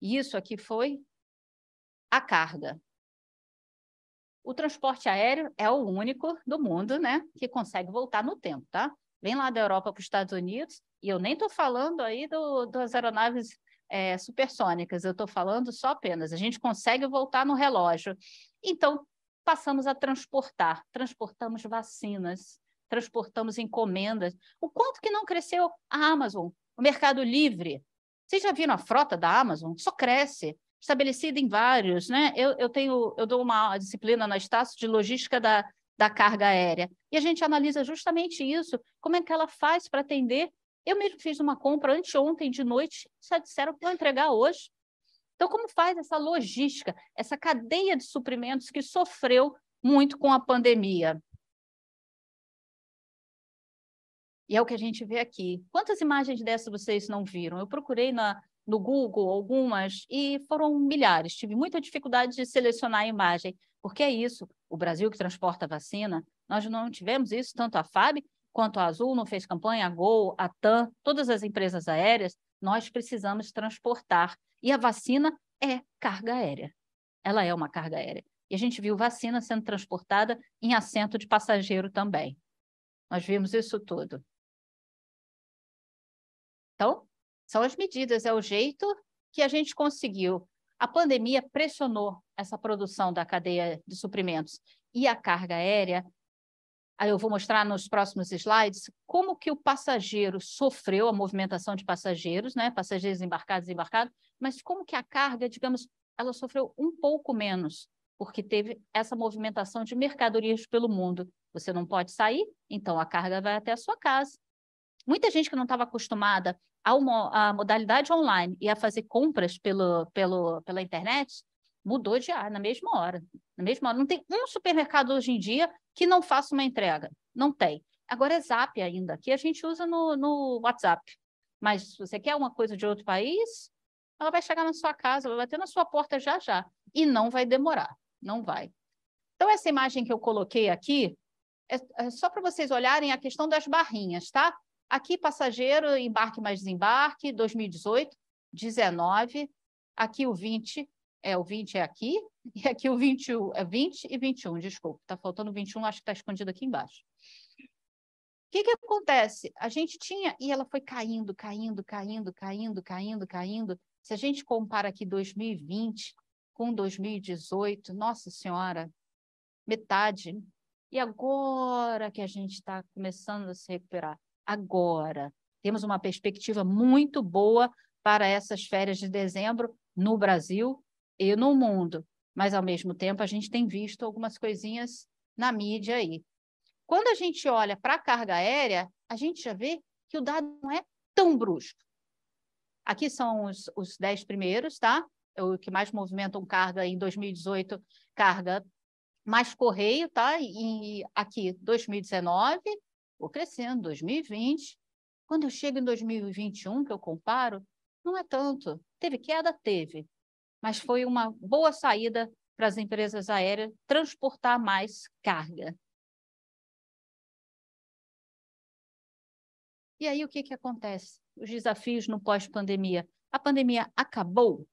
E isso aqui foi a carga. O transporte aéreo é o único do mundo, né, que consegue voltar no tempo, tá? Vem lá da Europa para os Estados Unidos, e eu nem estou falando aí das aeronaves supersônicas, eu estou falando só apenas, a gente consegue voltar no relógio. Então, passamos a transportamos vacinas, transportamos encomendas. O quanto que não cresceu a Amazon, o Mercado Livre? Vocês já viram a frota da Amazon? Só cresce, estabelecida em vários, né? Eu dou uma disciplina na Estácio de logística da carga aérea, e a gente analisa justamente isso, como é que ela faz para atender. Eu mesmo fiz uma compra anteontem de noite, já disseram que vão entregar hoje. Então, como faz essa logística, essa cadeia de suprimentos que sofreu muito com a pandemia? E é o que a gente vê aqui. Quantas imagens dessas vocês não viram? Eu procurei no Google algumas e foram milhares. Tive muita dificuldade de selecionar a imagem, porque é isso. O Brasil que transporta vacina, nós não tivemos isso, tanto a FAB quanto a Azul não fez campanha, a Gol, a TAM, todas as empresas aéreas, nós precisamos transportar. E a vacina é carga aérea. Ela é uma carga aérea. E a gente viu vacina sendo transportada em assento de passageiro também. Nós vimos isso tudo. Então, são as medidas, é o jeito que a gente conseguiu. A pandemia pressionou essa produção da cadeia de suprimentos e a carga aérea. Aí eu vou mostrar nos próximos slides como que o passageiro sofreu a movimentação de passageiros, né? Passageiros embarcados e desembarcados, mas como que a carga, digamos, ela sofreu um pouco menos, porque teve essa movimentação de mercadorias pelo mundo. Você não pode sair, então a carga vai até a sua casa. Muita gente que não estava acostumada à modalidade online e a fazer compras pela internet, mudou de ar na mesma hora. Na mesma hora. Não tem um supermercado hoje em dia que não faça uma entrega. Não tem. Agora é Zap ainda, que a gente usa no WhatsApp. Mas se você quer uma coisa de outro país, ela vai chegar na sua casa, ela vai bater na sua porta já já. E não vai demorar. Não vai. Então, essa imagem que eu coloquei aqui é só para vocês olharem a questão das barrinhas, tá? Aqui, passageiro, embarque mais desembarque, 2018, 19. Aqui o 20, o 20 é aqui, e aqui o 21, 20 e 21, desculpa. Está faltando 21, acho que está escondido aqui embaixo. O que acontece? A gente tinha, e ela foi caindo. Se a gente compara aqui 2020 com 2018, nossa senhora, metade. E agora que a gente está começando a se recuperar? Agora, temos uma perspectiva muito boa para essas férias de dezembro no Brasil e no mundo. Mas, ao mesmo tempo, a gente tem visto algumas coisinhas na mídia aí. Quando a gente olha para a carga aérea, a gente já vê que o dado não é tão brusco. Aqui são os 10 primeiros, tá? O que mais movimentam carga em 2018, carga mais correio, tá? E aqui, 2019, vou crescendo, 2020. Quando eu chego em 2021, que eu comparo, não é tanto. Teve queda? Teve. Mas foi uma boa saída para as empresas aéreas transportar mais carga. E aí, o que acontece? Os desafios no pós-pandemia. A pandemia acabou?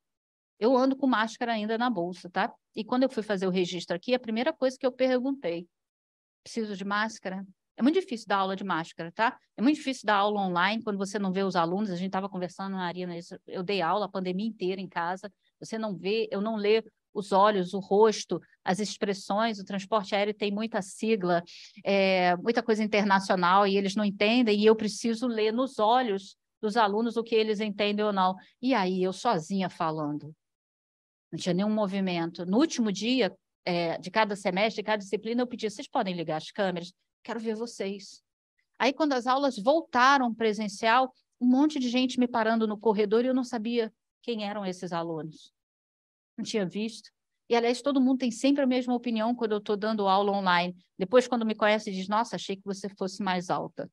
Eu ando com máscara ainda na bolsa, tá? E quando eu fui fazer o registro aqui, a primeira coisa que eu perguntei, preciso de máscara? É muito difícil dar aula de máscara, tá? É muito difícil dar aula online quando você não vê os alunos. A gente estava conversando na Arena, eu dei aula a pandemia inteira em casa. Você não vê, eu não leio os olhos, o rosto, as expressões. O transporte aéreo tem muita sigla, muita coisa internacional e eles não entendem. E eu preciso ler nos olhos dos alunos o que eles entendem ou não. E aí, eu sozinha falando. Não tinha nenhum movimento. No último dia de cada semestre, de cada disciplina, eu pedi, vocês podem ligar as câmeras? Quero ver vocês. Aí, quando as aulas voltaram presencial, um monte de gente me parando no corredor e eu não sabia quem eram esses alunos. Não tinha visto. E, aliás, todo mundo tem sempre a mesma opinião quando eu estou dando aula online. Depois, quando me conhece, diz, nossa, achei que você fosse mais alta.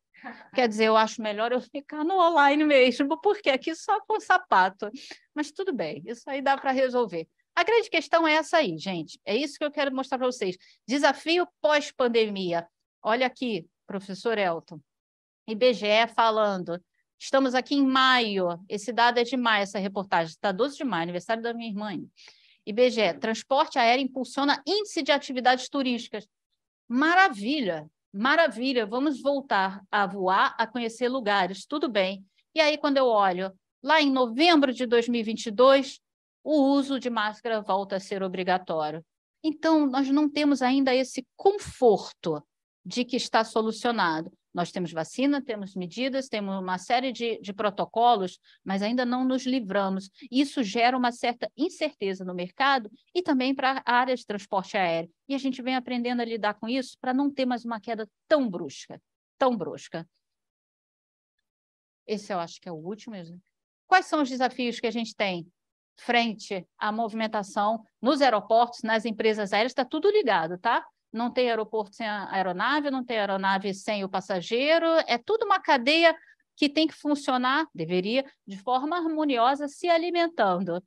Quer dizer, eu acho melhor eu ficar no online mesmo, porque aqui só com sapato. Mas tudo bem, isso aí dá para resolver. A grande questão é essa aí, gente. É isso que eu quero mostrar para vocês. Desafio pós-pandemia. Olha aqui, professor Elton. IBGE falando. Estamos aqui em maio. Esse dado é de maio, essa reportagem. Está 12 de maio, aniversário da minha irmã. IBGE, transporte aéreo impulsiona índice de atividades turísticas. Maravilha, maravilha. Vamos voltar a voar, a conhecer lugares, tudo bem. E aí, quando eu olho, lá em novembro de 2022, o uso de máscara volta a ser obrigatório. Então, nós não temos ainda esse conforto de que está solucionado. Nós temos vacina, temos medidas, temos uma série de protocolos, mas ainda não nos livramos. Isso gera uma certa incerteza no mercado e também para a área de transporte aéreo. E a gente vem aprendendo a lidar com isso para não ter mais uma queda tão brusca, tão brusca. Esse eu acho que é o último. Quais são os desafios que a gente tem frente à movimentação nos aeroportos, nas empresas aéreas? Está tudo ligado, tá? Não tem aeroporto sem a aeronave, não tem aeronave sem o passageiro, é tudo uma cadeia que tem que funcionar, deveria, de forma harmoniosa, se alimentando.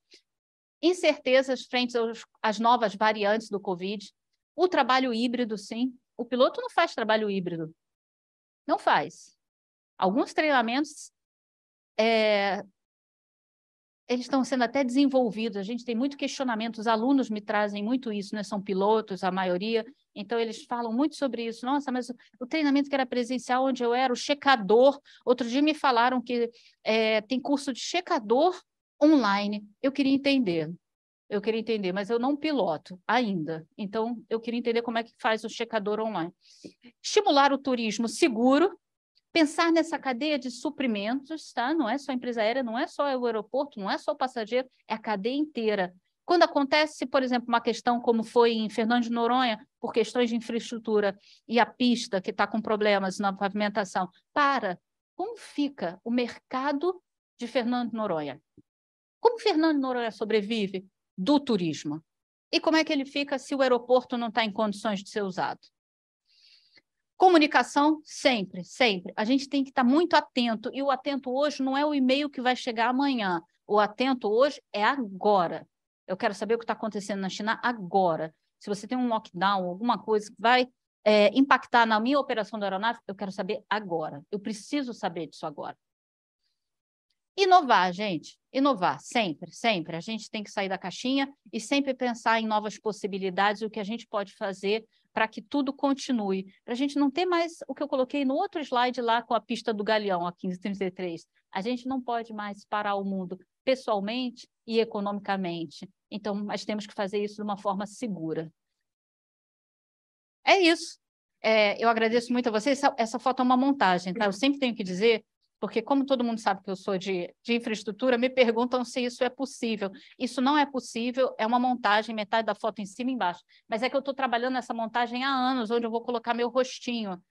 Incertezas frente às novas variantes do Covid, o trabalho híbrido, sim. O piloto não faz trabalho híbrido, não faz. Alguns treinamentos eles estão sendo até desenvolvidos, a gente tem muito questionamento, os alunos me trazem muito isso, né? São pilotos, a maioria, então eles falam muito sobre isso. Nossa, mas o treinamento que era presencial, onde eu era o checador, outro dia me falaram que tem curso de checador online. Eu queria entender, mas eu não piloto ainda, então eu queria entender como é que faz o checador online. Estimular o turismo seguro, pensar nessa cadeia de suprimentos, tá? Não é só a empresa aérea, não é só o aeroporto, não é só o passageiro, é a cadeia inteira. Quando acontece, por exemplo, uma questão como foi em Fernando de Noronha, por questões de infraestrutura, e a pista que está com problemas na pavimentação, como fica o mercado de Fernando de Noronha? Como Fernando de Noronha sobrevive do turismo? E como é que ele fica se o aeroporto não está em condições de ser usado? Comunicação, sempre, sempre. A gente tem que estar muito atento. E o atento hoje não é o e-mail que vai chegar amanhã. O atento hoje é agora. Eu quero saber o que está acontecendo na China agora. Se você tem um lockdown, alguma coisa que vai impactar na minha operação da aeronave, eu quero saber agora. Eu preciso saber disso agora. Inovar, gente. Inovar, sempre, sempre. A gente tem que sair da caixinha e sempre pensar em novas possibilidades, o que a gente pode fazer para que tudo continue. Para a gente não ter mais o que eu coloquei no outro slide lá com a pista do Galeão, a 1533. A gente não pode mais parar o mundo pessoalmente e economicamente. Então, nós temos que fazer isso de uma forma segura. É isso. Eu agradeço muito a vocês. Essa foto é uma montagem, tá? Eu sempre tenho que dizer, porque como todo mundo sabe que eu sou de infraestrutura, me perguntam se isso é possível. Isso não é possível, é uma montagem, metade da foto em cima e embaixo. Mas é que eu estou trabalhando nessa montagem há anos, onde eu vou colocar meu rostinho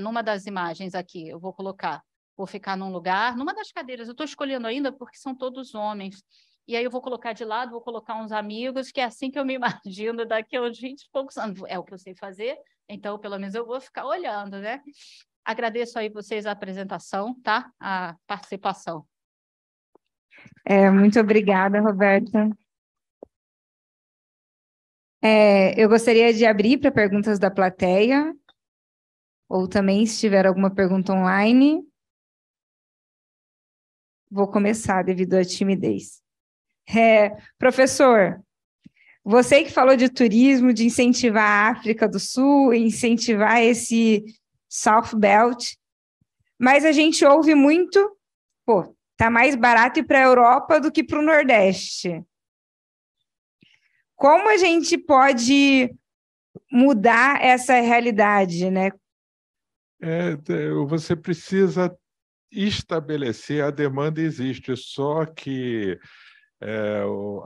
numa das imagens aqui, eu vou colocar. vou ficar num lugar, numa das cadeiras, eu estou escolhendo ainda porque são todos homens. E aí eu vou colocar de lado, vou colocar uns amigos, que é assim que eu me imagino daqui a uns 20 e poucos anos. É o que eu sei fazer, então pelo menos eu vou ficar olhando, né? Agradeço aí vocês a apresentação, tá? A participação. Muito obrigada, Roberta. Eu gostaria de abrir para perguntas da plateia, ou também, se tiver alguma pergunta online. Vou começar devido à timidez. Professor, você que falou de turismo, de incentivar a África do Sul, incentivar esse South Belt, mas a gente ouve muito, tá mais barato ir para a Europa do que para o Nordeste. Como a gente pode mudar essa realidade, né? Você precisa estabelecer, a demanda existe, só que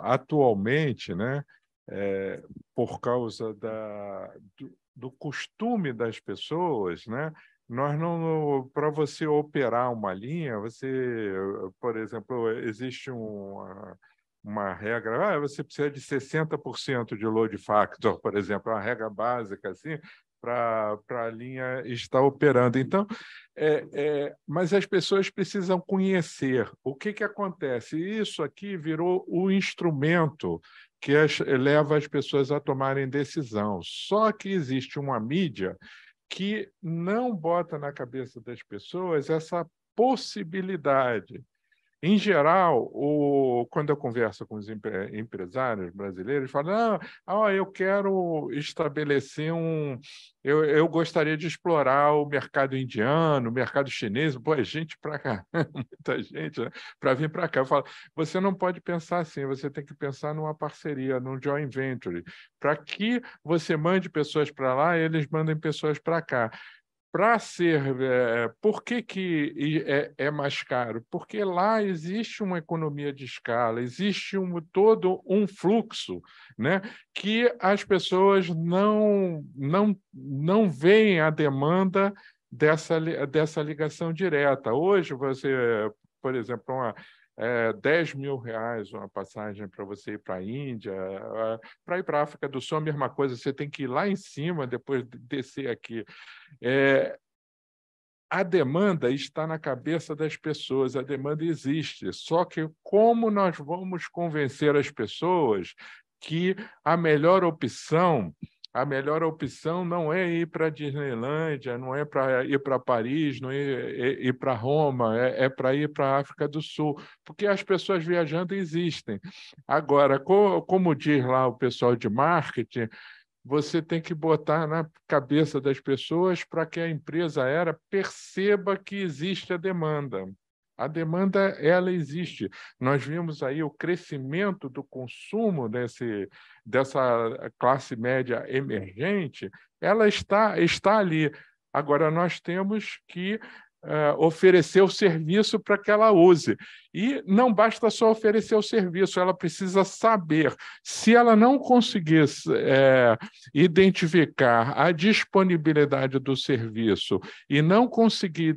atualmente, né, por causa do costume das pessoas, né, nós não, para você operar uma linha, por exemplo, existe uma regra, você precisa de 60% de load factor, por exemplo, é uma regra básica assim, para a linha estar operando. Então, mas as pessoas precisam conhecer o que acontece. Isso aqui virou o instrumento que leva as pessoas a tomarem decisão. Só que existe uma mídia que não bota na cabeça das pessoas essa possibilidade. Em geral, quando eu converso com os empresários brasileiros, falam, eu quero estabelecer eu gostaria de explorar o mercado indiano, o mercado chinês, é gente para cá, muita gente, né, para vir para cá. Eu falo, você não pode pensar assim, você tem que pensar numa parceria, num joint venture, para que você mande pessoas para lá e eles mandem pessoas para cá. Por que é mais caro? Porque lá existe uma economia de escala, existe todo um fluxo, né, que as pessoas não veem a demanda dessa ligação direta. Hoje, por exemplo, 10 mil reais uma passagem para você ir para a Índia, para ir para a África do Sul, a mesma coisa, você tem que ir lá em cima, depois descer aqui. A demanda está na cabeça das pessoas, a demanda existe, só que como nós vamos convencer as pessoas que a melhor opção não é ir para a Disneylândia, não é para ir para Paris, não é ir para Roma, é para ir para a África do Sul, porque as pessoas viajando existem. Agora, como diz lá o pessoal de marketing, você tem que botar na cabeça das pessoas para que a empresa aérea perceba que existe a demanda. A demanda, ela existe. Nós vimos aí o crescimento do consumo dessa classe média emergente, ela está ali. Agora, nós temos que oferecer o serviço para que ela use. E não basta só oferecer o serviço, ela precisa saber. Se ela não conseguir identificar a disponibilidade do serviço e não conseguir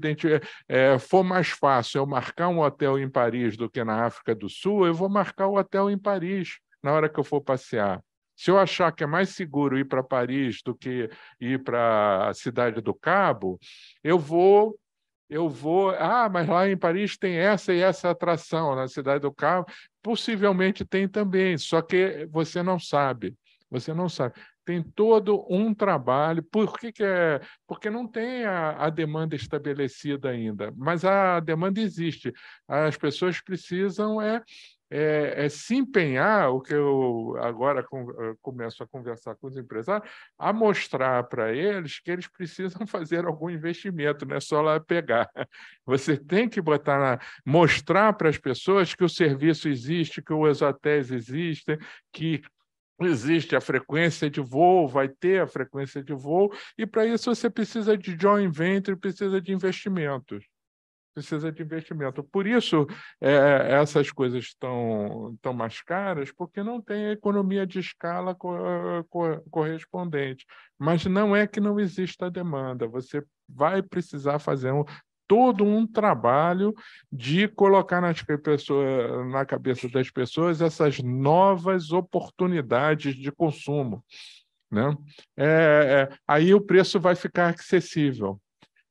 for mais fácil eu marcar um hotel em Paris do que na África do Sul, eu vou marcar o hotel em Paris na hora que eu for passear. Se eu achar que é mais seguro ir para Paris do que ir para a Cidade do Cabo, eu vou, mas lá em Paris tem essa e essa atração, na Cidade do Cabo, possivelmente tem também, só que você não sabe. Tem todo um trabalho, porque não tem a demanda estabelecida ainda, mas a demanda existe. As pessoas precisam se empenhar, o que eu agora começo a conversar com os empresários, a mostrar para eles que eles precisam fazer algum investimento, não é só lá pegar. Você tem que mostrar para as pessoas que o serviço existe, que os hotéis existem, que existe a frequência de voo, vai ter a frequência de voo, e para isso você precisa de joint venture, precisa de investimentos. Por isso, essas coisas estão mais caras, porque não tem a economia de escala correspondente. Mas não é que não exista demanda, você vai precisar fazer todo um trabalho de colocar na cabeça das pessoas essas novas oportunidades de consumo, né? Aí o preço vai ficar acessível.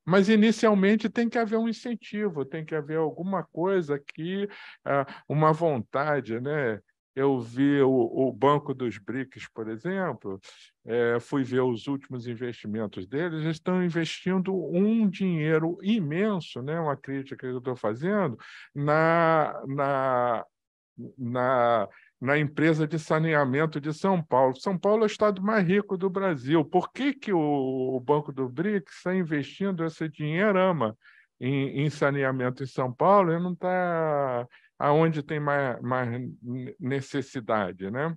Mas, inicialmente, tem que haver um incentivo, tem que haver alguma coisa que, uma vontade, né? Eu vi o Banco dos BRICS, por exemplo, fui ver os últimos investimentos deles, eles estão investindo um dinheiro imenso, né? Uma crítica que eu estou fazendo, na empresa de saneamento de São Paulo. São Paulo é o estado mais rico do Brasil. Por que o Banco do BRICS está investindo esse dinheirama em saneamento em São Paulo e não está aonde tem mais necessidade, né?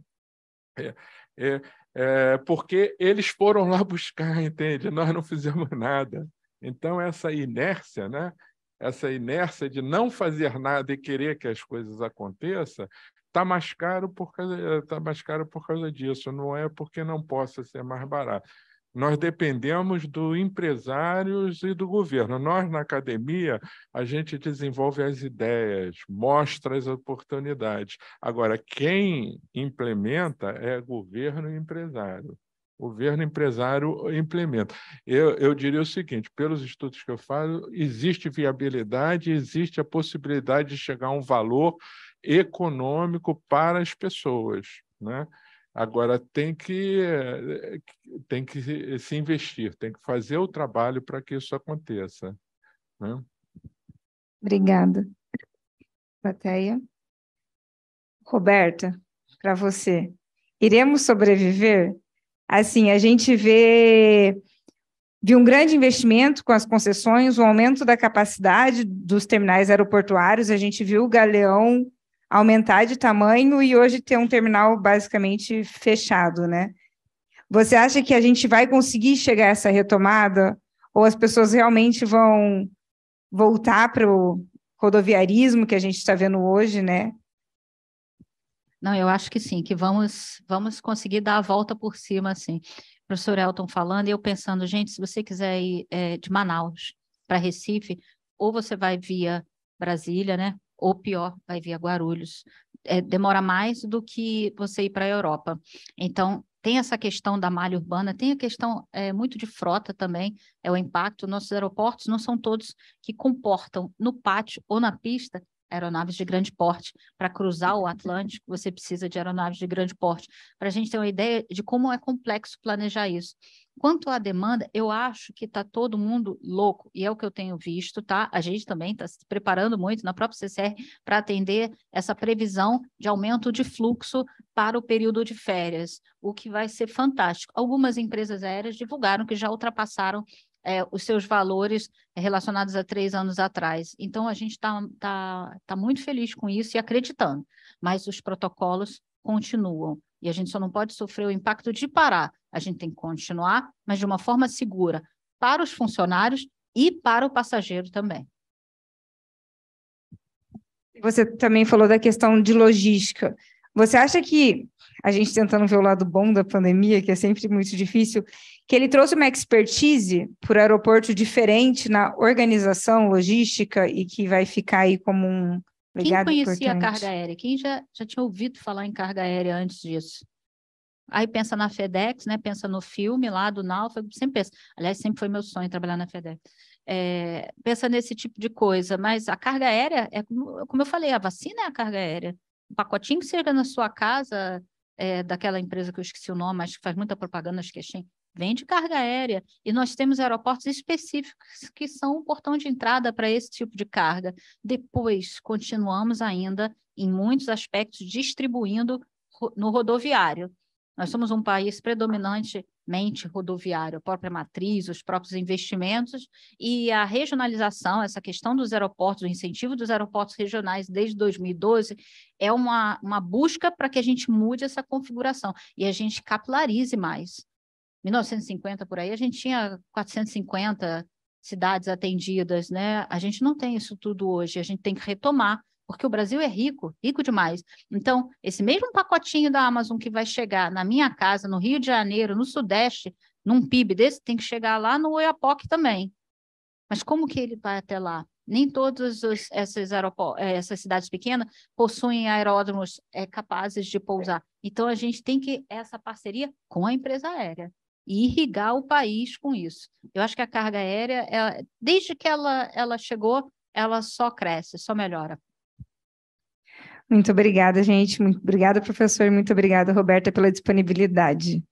Porque eles foram lá buscar, entende? Nós não fizemos nada. Então, essa inércia, né? Essa inércia de não fazer nada e querer que as coisas aconteçam, está mais caro por causa disso, não é porque não possa ser mais barato. Nós dependemos dos empresários e do governo. Nós, na academia, a gente desenvolve as ideias, mostra as oportunidades. Agora, quem implementa é governo e empresário. O governo empresário implementa. Eu diria o seguinte, pelos estudos que eu faço, existe viabilidade, existe a possibilidade de chegar a um valor econômico para as pessoas, né? Agora, tem que se investir, tem que fazer o trabalho para que isso aconteça, né? Obrigada. Plateia. Roberta, para você. Iremos sobreviver? Assim, a gente viu um grande investimento com as concessões, o aumento da capacidade dos terminais aeroportuários, a gente viu o Galeão aumentar de tamanho e hoje ter um terminal basicamente fechado, né? Você acha que a gente vai conseguir chegar a essa retomada? Ou as pessoas realmente vão voltar para o rodoviarismo que a gente está vendo hoje, né? Não, eu acho que sim, que vamos conseguir dar a volta por cima, assim. O professor Elton falando, e eu pensando, gente, se você quiser ir de Manaus para Recife, ou você vai via Brasília, né? Ou pior, vai via Guarulhos. Demora mais do que você ir para a Europa. Então, tem essa questão da malha urbana, tem a questão muito de frota também, o impacto. Nossos aeroportos não são todos que comportam no pátio ou na pista aeronaves de grande porte. Para cruzar o Atlântico, você precisa de aeronaves de grande porte. Para a gente ter uma ideia de como é complexo planejar isso. Quanto à demanda, eu acho que está todo mundo louco, e é o que eu tenho visto, tá? A gente também está se preparando muito na própria CCR para atender essa previsão de aumento de fluxo para o período de férias, o que vai ser fantástico. Algumas empresas aéreas divulgaram que já ultrapassaram os seus valores relacionados a 3 anos atrás. Então, a gente tá muito feliz com isso e acreditando, mas os protocolos continuam. E a gente só não pode sofrer o impacto de parar. A gente tem que continuar, mas de uma forma segura para os funcionários e para o passageiro também. Você também falou da questão de logística. Você acha que, a gente tentando ver o lado bom da pandemia, que é sempre muito difícil, que ele trouxe uma expertise para o aeroporto diferente na organização logística e que vai ficar aí como um legado importante? Quem conhecia a carga aérea? Quem já tinha ouvido falar em carga aérea antes disso? Aí pensa na FedEx, né? Pensa no filme lá do Náufrago, sempre pensa. Aliás, sempre foi meu sonho trabalhar na FedEx. Pensa nesse tipo de coisa, mas a carga aérea, como eu falei, a vacina é a carga aérea. O pacotinho que chega na sua casa, daquela empresa que eu esqueci o nome, mas que faz muita propaganda, acho que é Shen, vende carga aérea. E nós temos aeroportos específicos que são um portão de entrada para esse tipo de carga. Depois, continuamos ainda, em muitos aspectos, distribuindo no rodoviário. Nós somos um país predominantemente rodoviário, a própria matriz, os próprios investimentos e a regionalização, essa questão dos aeroportos, o incentivo dos aeroportos regionais desde 2012, é uma busca para que a gente mude essa configuração e a gente capilarize mais. Em 1950, por aí, a gente tinha 450 cidades atendidas, né? A gente não tem isso tudo hoje, a gente tem que retomar, porque o Brasil é rico, rico demais. Então, esse mesmo pacotinho da Amazon que vai chegar na minha casa, no Rio de Janeiro, no Sudeste, num PIB desse, tem que chegar lá no Oiapoque também. Mas como que ele vai até lá? Nem todas essas cidades pequenas possuem aeródromos capazes de pousar. Então, a gente tem que essa parceria com a empresa aérea e irrigar o país com isso. Eu acho que a carga aérea, desde que ela chegou, ela só cresce, só melhora. Muito obrigada, gente. Muito obrigada, professor. Muito obrigada, Roberta, pela disponibilidade.